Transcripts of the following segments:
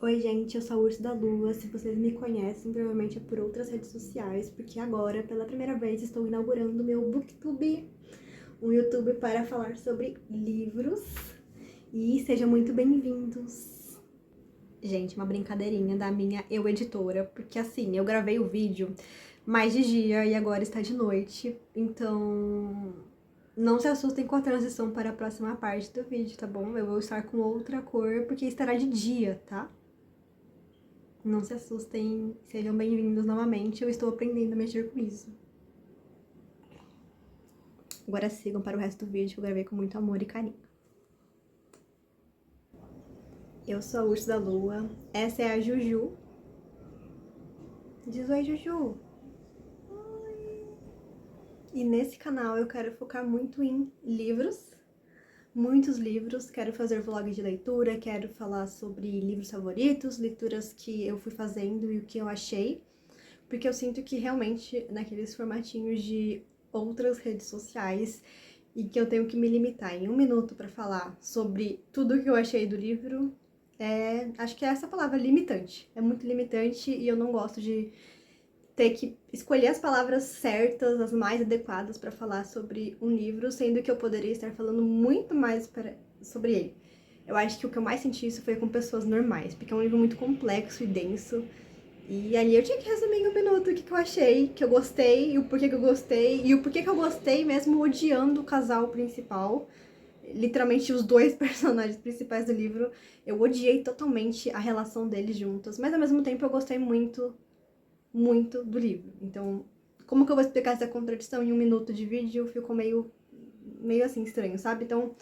Oi, gente, eu sou a Urso da Lua. Se vocês me conhecem, provavelmente é por outras redes sociais, porque agora, pela primeira vez, estou inaugurando meu Booktube, um YouTube para falar sobre livros. E sejam muito bem-vindos. Gente, uma brincadeirinha da minha editora, porque assim, eu gravei o vídeo mais de dia e agora está de noite, então não se assustem com a transição para a próxima parte do vídeo, tá bom? Eu vou estar com outra cor, porque estará de dia, tá? Não se assustem, sejam bem-vindos novamente, eu estou aprendendo a mexer com isso. Agora sigam para o resto do vídeo que eu gravei com muito amor e carinho. Eu sou a Urso da Lua, essa é a Juju. Diz oi, Juju! Oi! E nesse canal eu quero focar muito em livros, muitos livros, quero fazer vlog de leitura, quero falar sobre livros favoritos, leituras que eu fui fazendo e o que eu achei, porque eu sinto que realmente naqueles formatinhos de outras redes sociais e que eu tenho que me limitar em 1 minuto para falar sobre tudo que eu achei do livro, acho que é essa palavra, limitante. É muito limitante e eu não gosto de ter que escolher as palavras certas, as mais adequadas para falar sobre um livro, sendo que eu poderia estar falando muito mais sobre ele. Eu acho que o que eu mais senti isso foi com pessoas normais, porque é um livro muito complexo e denso. E ali eu tinha que resumir em 1 minuto o que eu achei, que eu gostei, e o porquê que eu gostei, e o porquê que eu gostei mesmo odiando o casal principal. Literalmente os dois personagens principais do livro. Eu odiei totalmente a relação deles juntos, mas ao mesmo tempo eu gostei muito, muito do livro. Então, como que eu vou explicar essa contradição em 1 minuto de vídeo? Ficou meio assim estranho, sabe? Então,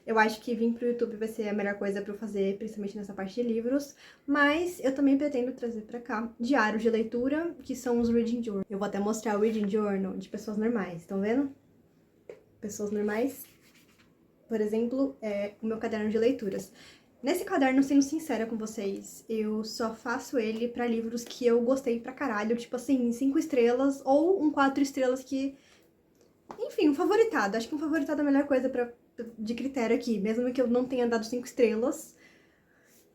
eu acho que vir pro YouTube vai ser a melhor coisa pra eu fazer, principalmente nessa parte de livros. Mas eu também pretendo trazer pra cá diários de leitura, que são os Reading Journal. Eu vou até mostrar o Reading Journal de pessoas normais, estão vendo? Pessoas normais. Por exemplo, o meu caderno de leituras. Nesse caderno, sendo sincera com vocês, eu só faço ele pra livros que eu gostei pra caralho, tipo assim, 5 estrelas ou um 4 estrelas que... Enfim, um favoritado. Acho que um favoritado é a melhor coisa de critério aqui, mesmo que eu não tenha dado 5 estrelas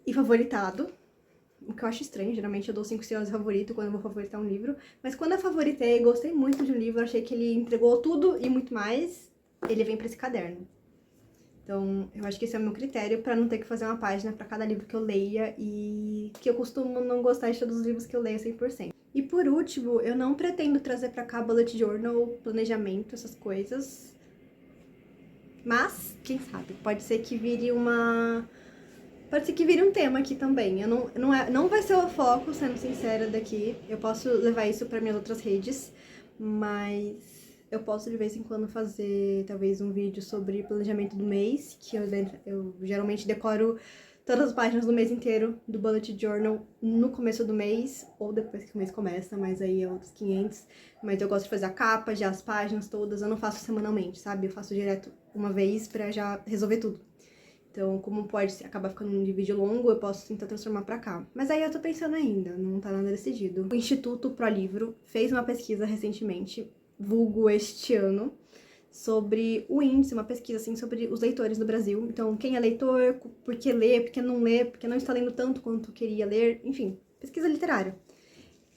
e favoritado, o que eu acho estranho, geralmente eu dou 5 estrelas de favorito quando eu vou favoritar um livro, mas quando eu favoritei, gostei muito de um livro, achei que ele entregou tudo e muito mais, ele vem pra esse caderno. Então, eu acho que esse é o meu critério pra não ter que fazer uma página pra cada livro que eu leia e que eu costumo não gostar de todos os livros que eu leio 100%. E por último, eu não pretendo trazer pra cá bullet journal, planejamento, essas coisas. Mas, quem sabe, pode ser que vire um tema aqui também. Eu não vai ser o foco, sendo sincera, daqui. Eu posso levar isso para minhas outras redes, mas eu posso de vez em quando fazer talvez um vídeo sobre planejamento do mês, que eu geralmente decoro todas as páginas do mês inteiro do Bullet Journal no começo do mês, ou depois que o mês começa, mas aí é outros 500. Mas eu gosto de fazer a capa, já as páginas todas, eu não faço semanalmente, sabe? Eu faço direto uma vez pra já resolver tudo. Então, como pode acabar ficando um vídeo longo, eu posso tentar transformar pra cá. Mas aí eu tô pensando ainda, não tá nada decidido. O Instituto ProLivro fez uma pesquisa recentemente, vulgo este ano, sobre o índice, uma pesquisa assim sobre os leitores no Brasil. Então, quem é leitor, por que lê, por que não lê, por que não está lendo tanto quanto queria ler, enfim, pesquisa literária.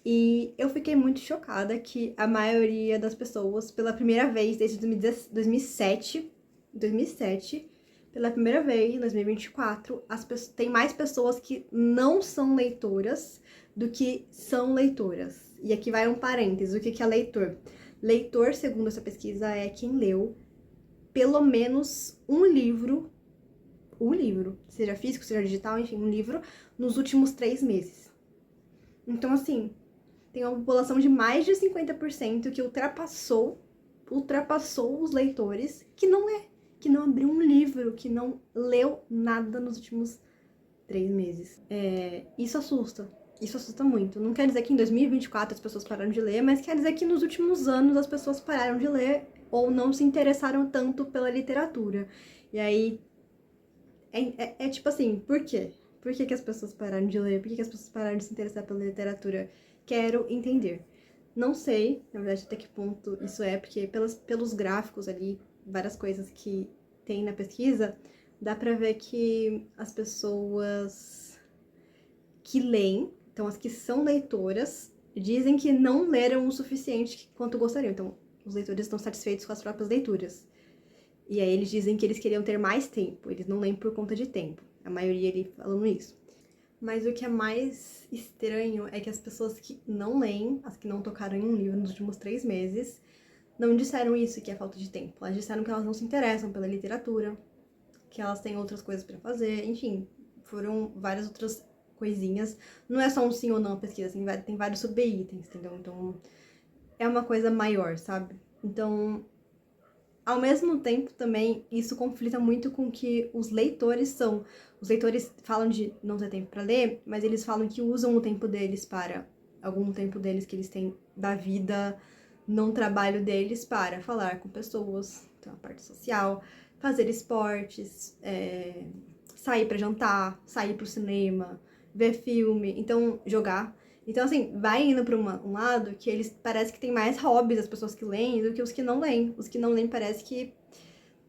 E eu fiquei muito chocada que a maioria das pessoas, pela primeira vez desde 2007, pela primeira vez, em 2024, tem mais pessoas que não são leitoras do que são leitoras. E aqui vai um parênteses, o que é leitor? Leitor, segundo essa pesquisa, é quem leu pelo menos um livro, seja físico, seja digital, enfim, um livro, nos últimos 3 meses. Então, assim, tem uma população de mais de 50% que ultrapassou os leitores que não abriu um livro, que não leu nada nos últimos 3 meses. Isso assusta muito. Não quer dizer que em 2024 as pessoas pararam de ler, mas quer dizer que nos últimos anos as pessoas pararam de ler ou não se interessaram tanto pela literatura. E aí, tipo assim, por quê? Por que as pessoas pararam de ler? Por que as pessoas pararam de se interessar pela literatura? Quero entender. Não sei, na verdade, até que ponto isso é, porque pelos gráficos ali, várias coisas que tem na pesquisa, dá pra ver que as pessoas que leem, então as que são leitoras, dizem que não leram o suficiente quanto gostariam. Então, os leitores estão satisfeitos com as próprias leituras. E aí eles dizem que eles queriam ter mais tempo, eles não leem por conta de tempo. A maioria ali falando isso. Mas o que é mais estranho é que as pessoas que não leem, as que não tocaram em um livro nos últimos 3 meses, não disseram isso, que é falta de tempo. Elas disseram que elas não se interessam pela literatura, que elas têm outras coisas pra fazer, enfim, foram várias outras coisinhas. Não é só um sim ou não a pesquisa, assim, tem vários subitens, entendeu? Então, é uma coisa maior, sabe? Então, ao mesmo tempo também, isso conflita muito com o que os leitores são. Os leitores falam de não ter tempo pra ler, mas eles falam que usam o tempo deles para, algum tempo deles que eles têm da vida, não trabalho deles, para falar com pessoas, então a parte social, fazer esportes, sair pra jantar, sair pro cinema, ver filme, então jogar. Então, assim, vai indo pra um lado que eles parece que tem mais hobbies as pessoas que leem do que os que não leem. Os que não leem parece que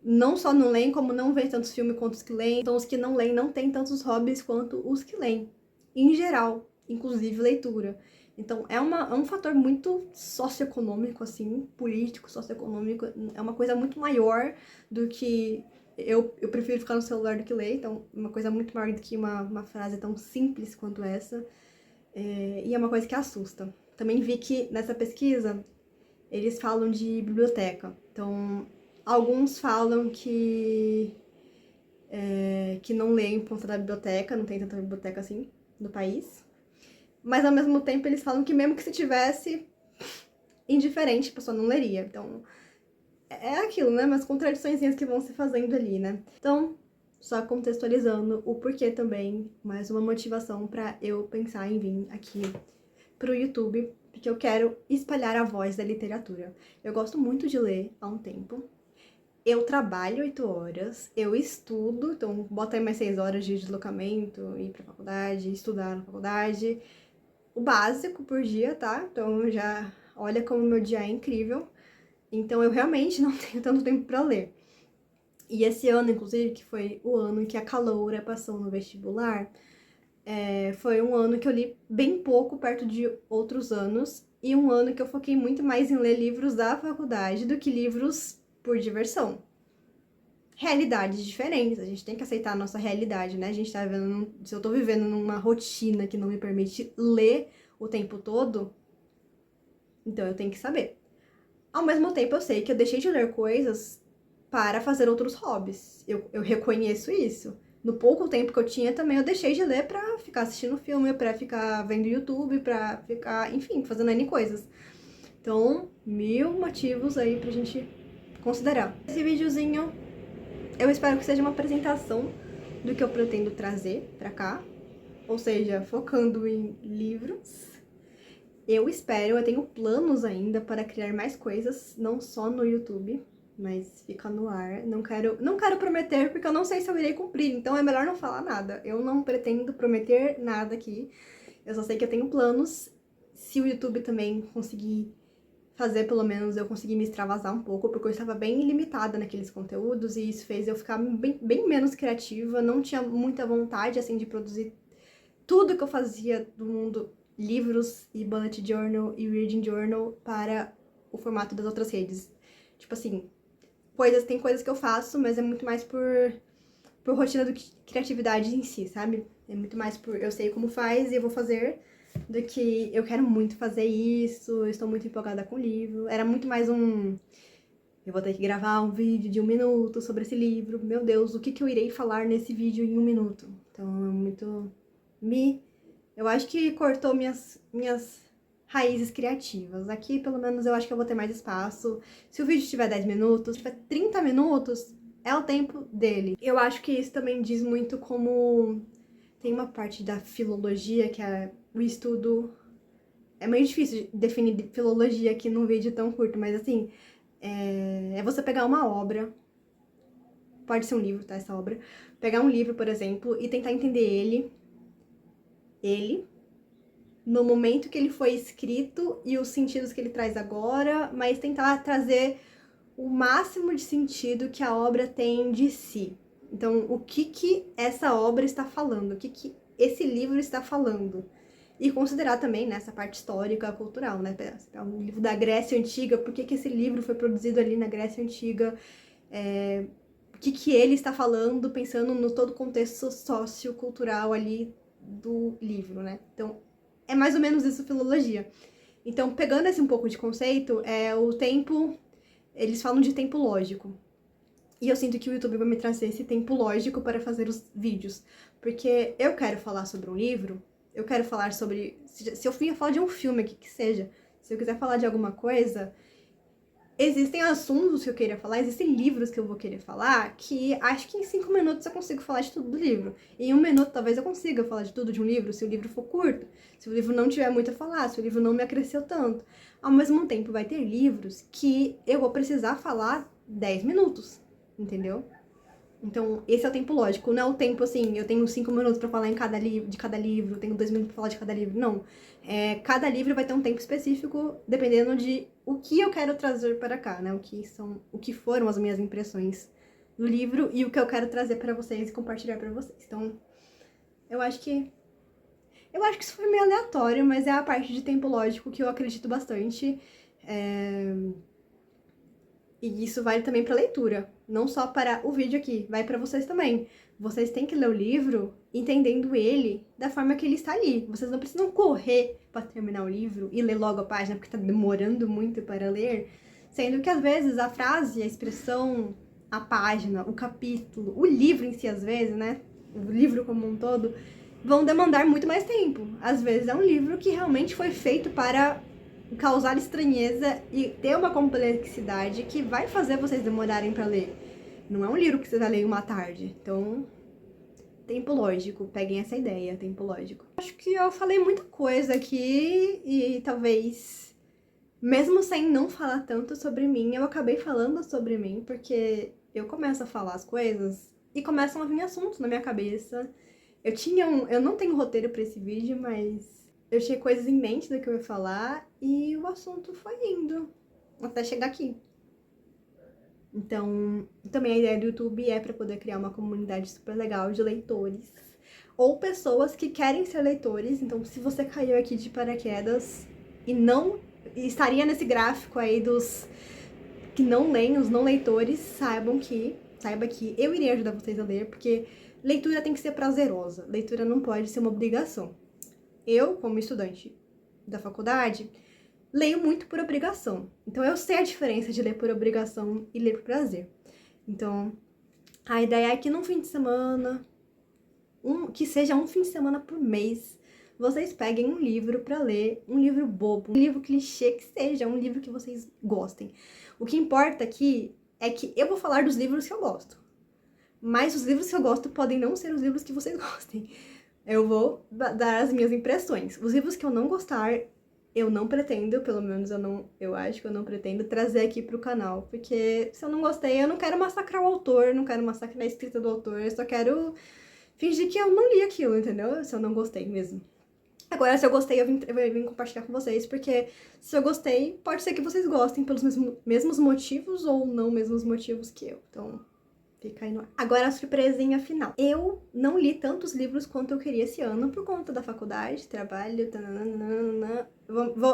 não só não leem, como não vê tantos filmes quanto os que leem. Então, os que não leem não têm tantos hobbies quanto os que leem. Em geral, inclusive leitura. Então, é um fator muito socioeconômico, assim, político, socioeconômico. É uma coisa muito maior do que eu prefiro ficar no celular do que ler. Então, uma coisa muito maior do que uma frase tão simples quanto essa. E é uma coisa que assusta. Também vi que nessa pesquisa eles falam de biblioteca. Então, alguns falam que não leem por conta da biblioteca, não tem tanta biblioteca assim no país. Mas ao mesmo tempo eles falam que mesmo que se tivesse, indiferente, a pessoa não leria. Então, é aquilo, né? Umas contradições que vão se fazendo ali, né? Então, só contextualizando o porquê também, mais uma motivação pra eu pensar em vir aqui pro YouTube, porque eu quero espalhar a voz da literatura. Eu gosto muito de ler há um tempo. Eu trabalho 8 horas, eu estudo, então bota aí mais 6 horas de deslocamento, ir pra faculdade, estudar na faculdade. O básico por dia, tá? Então já olha como meu dia é incrível. Então eu realmente não tenho tanto tempo pra ler. E esse ano, inclusive, que foi o ano que a Caloura passou no vestibular, foi um ano que eu li bem pouco perto de outros anos, e um ano que eu foquei muito mais em ler livros da faculdade do que livros por diversão. Realidades diferentes, a gente tem que aceitar a nossa realidade, né? A gente tá vivendo, se eu tô vivendo numa rotina que não me permite ler o tempo todo, então eu tenho que saber. Ao mesmo tempo, eu sei que eu deixei de ler coisas para fazer outros hobbies. Eu reconheço isso. No pouco tempo que eu tinha também, eu deixei de ler pra ficar assistindo filme, pra ficar vendo YouTube, pra ficar, enfim, fazendo N coisas. Então, 1000 motivos aí pra gente considerar. Esse videozinho, eu espero que seja uma apresentação do que eu pretendo trazer pra cá. Ou seja, focando em livros. Eu espero, eu tenho planos ainda para criar mais coisas, não só no YouTube, mas fica no ar. Não quero prometer, porque eu não sei se eu irei cumprir, então é melhor não falar nada. Eu não pretendo prometer nada aqui. Eu só sei que eu tenho planos. Se o YouTube também conseguir fazer, pelo menos, eu conseguir me extravasar um pouco, porque eu estava bem limitada naqueles conteúdos, e isso fez eu ficar bem menos criativa, não tinha muita vontade, assim, de produzir tudo que eu fazia do mundo livros e bullet journal e reading journal para o formato das outras redes. Tipo assim, tem coisas que eu faço, mas é muito mais por rotina do que criatividade em si, sabe? É muito mais por eu sei como faz e eu vou fazer, do que eu quero muito fazer isso, eu estou muito empolgada com o livro. Era muito mais eu vou ter que gravar um vídeo de 1 minuto sobre esse livro. Meu Deus, o que eu irei falar nesse vídeo em 1 minuto? Então é muito eu acho que cortou minhas raízes criativas. Aqui, pelo menos, eu acho que eu vou ter mais espaço. Se o vídeo tiver 10 minutos, tiver 30 minutos, é o tempo dele. Eu acho que isso também diz muito como tem uma parte da filologia, que é o estudo... É meio difícil definir filologia aqui num vídeo tão curto, mas assim, é você pegar uma obra, pode ser um livro, tá, essa obra, pegar um livro, por exemplo, e tentar entender ele, no momento que ele foi escrito e os sentidos que ele traz agora, mas tentar trazer o máximo de sentido que a obra tem de si. Então, o que essa obra está falando? O que esse livro está falando. E considerar também, né, essa parte histórica, cultural, né? É um livro da Grécia Antiga, por que esse livro foi produzido ali na Grécia Antiga, o que ele está falando, pensando no todo o contexto sociocultural ali do livro, né? Então, é mais ou menos isso, filologia. Então, pegando esse um pouco de conceito, o tempo, eles falam de tempo lógico. E eu sinto que o YouTube vai me trazer esse tempo lógico para fazer os vídeos. Porque eu quero falar sobre um livro, eu quero falar sobre... Se eu for falar de um filme aqui, que seja, se eu quiser falar de alguma coisa, existem assuntos que eu queria falar, existem livros que eu vou querer falar, que acho que em 5 minutos eu consigo falar de tudo do livro. Em 1 minuto talvez eu consiga falar de tudo de um livro, se o livro for curto, se o livro não tiver muito a falar, se o livro não me acresceu tanto. Ao mesmo tempo, vai ter livros que eu vou precisar falar 10 minutos, entendeu? Então, esse é o tempo lógico, não é o tempo assim, eu tenho 5 minutos pra falar de cada livro, tenho 2 minutos pra falar de cada livro, não. Cada livro vai ter um tempo específico, dependendo de o que eu quero trazer para cá, né? O que foram as minhas impressões do livro e o que eu quero trazer para vocês e compartilhar para vocês. Então, eu acho que isso foi meio aleatório, mas é a parte de tempo lógico que eu acredito bastante. E isso vale também para leitura, não só para o vídeo aqui, vai para vocês também. Vocês têm que ler o livro entendendo ele da forma que ele está ali. Vocês não precisam correr para terminar o livro e ler logo a página porque está demorando muito para ler, sendo que às vezes a frase, a expressão, a página, o capítulo, o livro em si às vezes, né, o livro como um todo, vão demandar muito mais tempo. Às vezes é um livro que realmente foi feito para causar estranheza e ter uma complexidade que vai fazer vocês demorarem pra ler. Não é um livro que você vai ler em uma tarde. Então, tempo lógico. Peguem essa ideia, tempo lógico. Acho que eu falei muita coisa aqui e talvez, mesmo sem não falar tanto sobre mim, eu acabei falando sobre mim, porque eu começo a falar as coisas e começam a vir assuntos na minha cabeça. Eu não tenho roteiro pra esse vídeo, mas eu tinha coisas em mente do que eu ia falar e o assunto foi indo até chegar aqui. Então, também a ideia do YouTube é para poder criar uma comunidade super legal de leitores ou pessoas que querem ser leitores. Então, se você caiu aqui de paraquedas e estaria nesse gráfico aí dos que não leem, os não leitores, saiba que eu irei ajudar vocês a ler, porque leitura tem que ser prazerosa. Leitura não pode ser uma obrigação. Eu, como estudante da faculdade, leio muito por obrigação. Então, eu sei a diferença de ler por obrigação e ler por prazer. Então, a ideia é que num fim de semana, que seja um fim de semana por mês, vocês peguem um livro pra ler, um livro bobo, um livro clichê, que seja um livro que vocês gostem. O que importa aqui é que eu vou falar dos livros que eu gosto. Mas os livros que eu gosto podem não ser os livros que vocês gostem. Eu vou dar as minhas impressões. Os livros que eu não gostar, eu não pretendo, pelo menos eu acho que eu não pretendo trazer aqui pro canal. Porque se eu não gostei, eu não quero massacrar o autor, não quero massacrar a escrita do autor, eu só quero fingir que eu não li aquilo, entendeu? Se eu não gostei mesmo. Agora, se eu gostei, eu vim compartilhar com vocês, porque se eu gostei, pode ser que vocês gostem pelos mesmos motivos ou não mesmos motivos que eu. Então, fica aí no ar. Agora a surpresinha final. Eu não li tantos livros quanto eu queria esse ano por conta da faculdade, trabalho, tananana.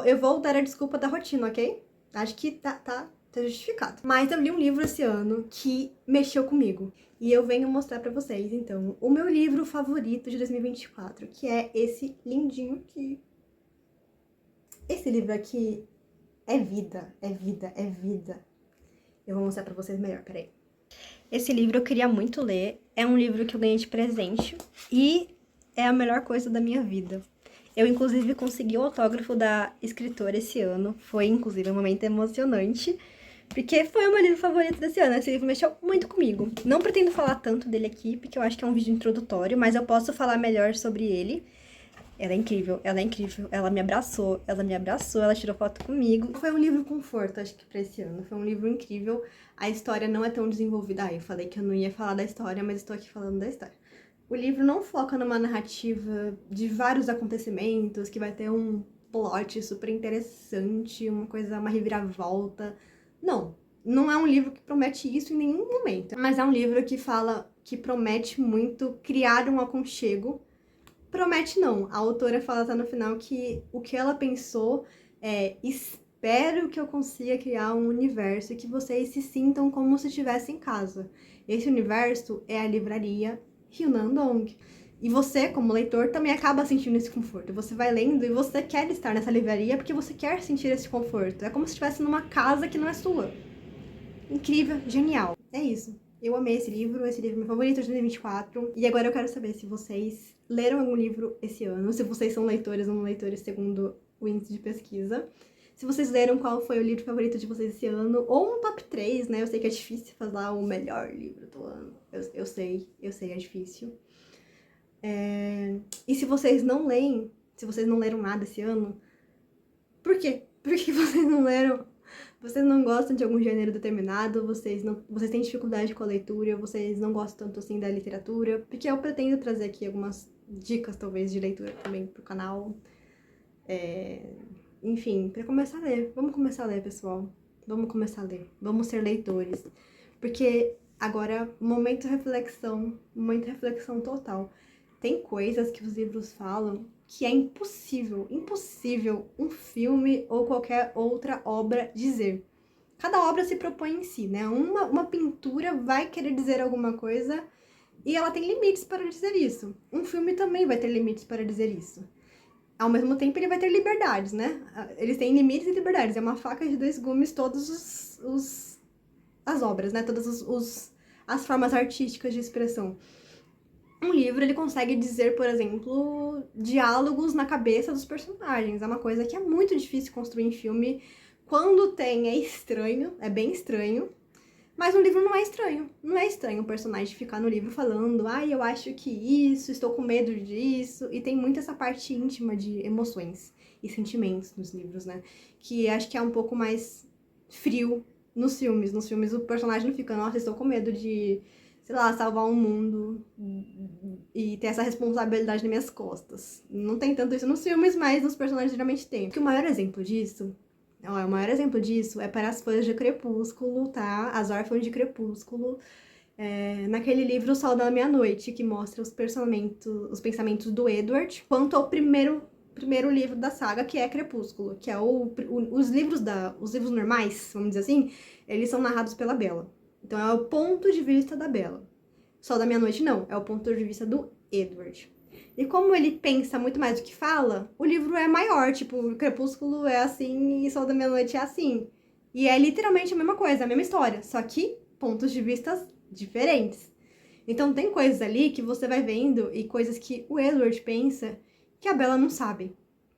Eu vou dar a desculpa da rotina, ok? Acho que tá justificado. Mas eu li um livro esse ano que mexeu comigo. E eu venho mostrar pra vocês, então, o meu livro favorito de 2024, que é esse lindinho aqui. Esse livro aqui é vida, é vida, é vida. Eu vou mostrar pra vocês melhor, peraí. Esse livro eu queria muito ler, é um livro que eu ganhei de presente e é a melhor coisa da minha vida. Eu, inclusive, consegui o autógrafo da escritora esse ano, foi, inclusive, um momento emocionante, porque foi o meu livro favorito desse ano, esse livro mexeu muito comigo. Não pretendo falar tanto dele aqui, porque eu acho que é um vídeo introdutório, mas eu posso falar melhor sobre ele. Ela é incrível, ela me abraçou, ela tirou foto comigo. Foi um livro conforto, acho que pra esse ano, foi um livro incrível. A história não é tão desenvolvida. Eu falei que eu não ia falar da história, mas estou aqui falando da história. O livro não foca numa narrativa de vários acontecimentos, que vai ter um plot super interessante, uma reviravolta. Não é um livro que promete isso em nenhum momento. Mas é um livro que promete muito criar um aconchego promete não. A autora fala tá no final que o que ela pensou é: espero que eu consiga criar um universo e que vocês se sintam como se estivessem em casa. Esse universo é a livraria Hyunandong. E você, como leitor, também acaba sentindo esse conforto. Você vai lendo e você quer estar nessa livraria porque você quer sentir esse conforto. É como se estivesse numa casa que não é sua. Incrível, genial. É isso. Eu amei esse livro é meu favorito de 2024. E agora eu quero saber se vocês leram algum livro esse ano, se vocês são leitores ou não leitores segundo o índice de pesquisa. Se vocês leram, qual foi o livro favorito de vocês esse ano, ou um top 3, né? Eu sei que é difícil falar o melhor livro do ano. Eu sei, é difícil. E se vocês não leem, se vocês não leram nada esse ano, por quê? Por que vocês não leram? Vocês não gostam de algum gênero determinado, vocês têm dificuldade com a leitura, vocês não gostam tanto assim da literatura, porque eu pretendo trazer aqui algumas dicas, talvez, de leitura também pro canal. Enfim, pra começar a ler. Vamos começar a ler, pessoal. Vamos começar a ler. Vamos ser leitores. Porque agora, momento reflexão total. Tem coisas que os livros falam que é impossível um filme ou qualquer outra obra dizer. Cada obra se propõe em si, né? Uma pintura vai querer dizer alguma coisa e ela tem limites para dizer isso. Um filme também vai ter limites para dizer isso. Ao mesmo tempo, ele vai ter liberdades, né? Eles têm limites e liberdades. É uma faca de dois gumes todas as obras, né? Todas as formas artísticas de expressão. Um livro, ele consegue dizer, por exemplo, diálogos na cabeça dos personagens. É uma coisa que é muito difícil construir em filme. Quando tem, é estranho, é bem estranho. Mas no livro não é estranho. Não é estranho o personagem ficar no livro falando: ai, eu acho que isso, estou com medo disso. E tem muito essa parte íntima de emoções e sentimentos nos livros, né? Que acho que é um pouco mais frio nos filmes. Nos filmes o personagem não fica: nossa, estou com medo de, sei lá, salvar um mundo e ter essa responsabilidade nas minhas costas. Não tem tanto isso nos filmes, mas nos personagens geralmente tem. Porque o maior exemplo disso é para as fãs de Crepúsculo, tá? As órfãs de Crepúsculo. Naquele livro O Sol da Meia-Noite, que mostra os pensamentos do Edward, quanto ao primeiro livro da saga, que é Crepúsculo, que é os livros normais, vamos dizer assim, eles são narrados pela Bella. Então é o ponto de vista da Bella. Sol da Meia-Noite não, é o ponto de vista do Edward. E como ele pensa muito mais do que fala, o livro é maior, tipo, Crepúsculo é assim e Sol da Meia-Noite é assim. E é literalmente a mesma coisa, a mesma história, só que pontos de vista diferentes. Então tem coisas ali que você vai vendo e coisas que o Edward pensa que a Bella não sabe.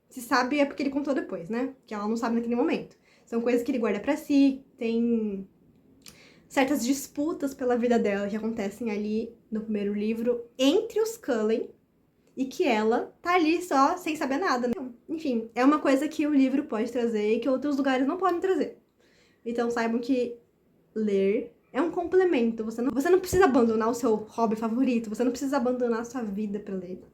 Se sabe é porque ele contou depois, né? Que ela não sabe naquele momento. São coisas que ele guarda pra si, tem certas disputas pela vida dela que acontecem ali no primeiro livro entre os Cullen, e que ela tá ali só sem saber nada, né? Enfim, é uma coisa que o livro pode trazer e que outros lugares não podem trazer. Então saibam que ler é um complemento. Você não precisa abandonar o seu hobby favorito, você não precisa abandonar a sua vida pra ler.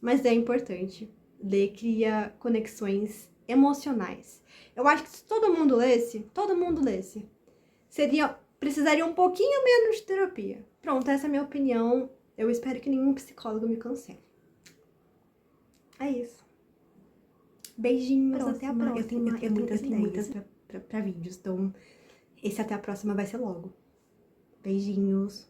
Mas é importante. Ler cria conexões emocionais. Eu acho que se todo mundo lesse, precisaria um pouquinho menos de terapia. Pronto, essa é a minha opinião. Eu espero que nenhum psicólogo me cancele. É isso. Beijinhos, até a próxima. Eu tenho muitas pra vídeos, então esse até a próxima vai ser logo. Beijinhos.